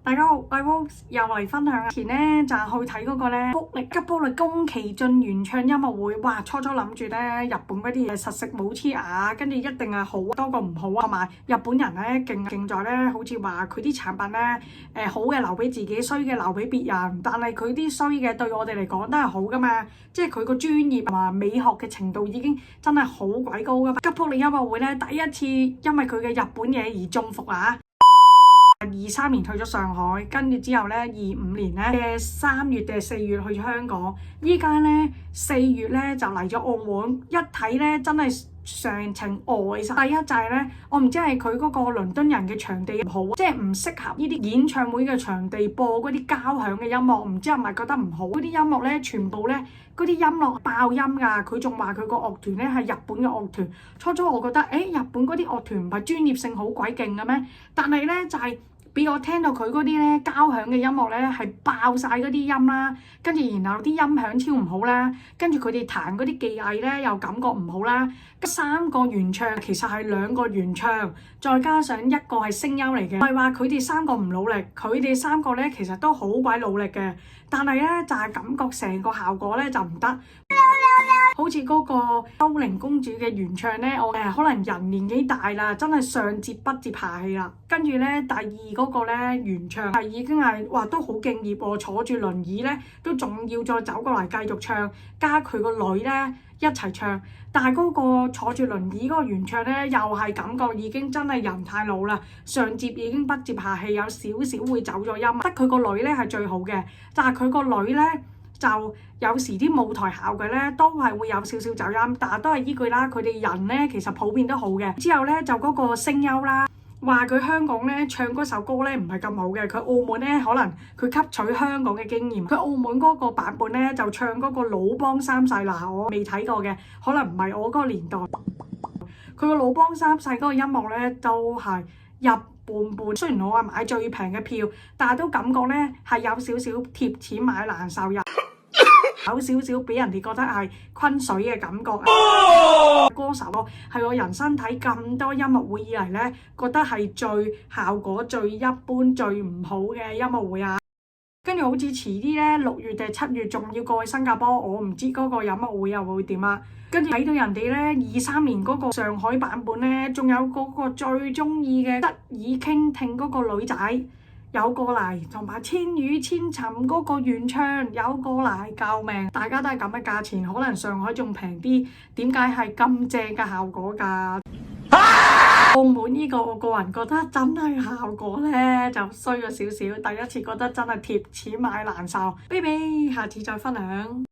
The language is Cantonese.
大家好，我係 Rose 又嚟分享啊。前咧就去睇嗰個咧吉卜力宮崎駿原唱音樂會，哇！初諗住咧日本嗰啲嘢實食冇黐牙，跟住一定係好多過唔好啊。同埋日本人咧勁在咧，好似話佢啲產品咧好嘅留俾自己，衰嘅留俾別人。但係佢啲衰嘅對我哋嚟講都係好噶嘛，即係佢個專業同埋美學嘅程度已經真係好鬼高噶嘛。吉卜力音樂會咧第一次因為佢嘅日本嘢而中伏啊！ 23年去咗上海，跟住之後咧25年咧嘅3月定係4月去咗香港，依家咧4月咧就嚟咗澳門，一睇咧真係上程呆晒。第一就係咧，我唔知係佢嗰個倫敦人嘅場地唔好，即係唔適合呢啲演唱會嘅場地播嗰啲交響嘅音樂，唔知係咪覺得唔好？嗰啲音樂咧全部咧嗰啲音樂爆音㗎，佢仲話佢個樂團咧係日本嘅樂團。初我覺得日本嗰啲樂團唔係專業性好鬼勁嘅咩？但係咧就係俾我聽到佢嗰啲咧交響嘅音樂咧係爆晒嗰啲音啦，跟住然後啲音響超唔好啦，跟住佢哋彈嗰啲技藝咧又感覺唔好啦。3個原唱其實係2個原唱，再加上1個係聲優嚟嘅，唔係話佢哋3個唔努力，佢哋3個咧其實都好鬼努力嘅，但係咧就係感覺成個效果咧就唔得。好似嗰個幽靈公主嘅原唱咧，我可能人年紀大啦，真係上接不接下氣啦。跟住咧第2嗰個咧原唱係已經係哇都好敬業喎，坐住輪椅咧都仲要再走過嚟繼續唱，加佢個女咧一齊唱。但係嗰個坐住輪椅嗰個原唱咧，又係感覺已經真係人太老啦，上接已經不接下氣，有少少會走咗音。得佢個女咧係最好嘅，但係佢個女咧就有時啲舞台效果咧都係會有少少走音，但係都係依句啦。佢哋人咧其實普遍都好嘅。之後咧就嗰個聲優啦，話佢香港咧唱嗰首歌咧唔係咁好嘅，佢澳門咧可能佢吸取香港嘅經驗，佢澳門嗰個版本咧就唱嗰個老幫三世嗱，我未睇過嘅，可能唔係我嗰個年代。佢個老幫三世嗰個音樂咧都係入半半，雖然我係買最平嘅票，但係都感覺咧係有少少貼錢買難受入。有少少俾人哋覺得係昆水嘅感覺。歌手咯，係我人生睇咁多音樂會以嚟咧，覺得係最效果最一般、最唔好嘅音樂會啊！跟住好似遲啲咧，6月定7月仲要過去新加坡，我唔知嗰個音樂會又會點啊！跟住睇到人哋咧23年嗰個上海版本咧，仲有嗰個最中意嘅德爾傾聽嗰個女仔。有過嚟，同埋千與千尋嗰個原唱有過嚟，救命！大家都係咁嘅價錢，可能上海仲平啲，點解係咁正嘅效果㗎？澳門呢個我個人覺得真係效果咧就衰咗少少，第一次覺得真係貼錢買難受。baby，下次再分享。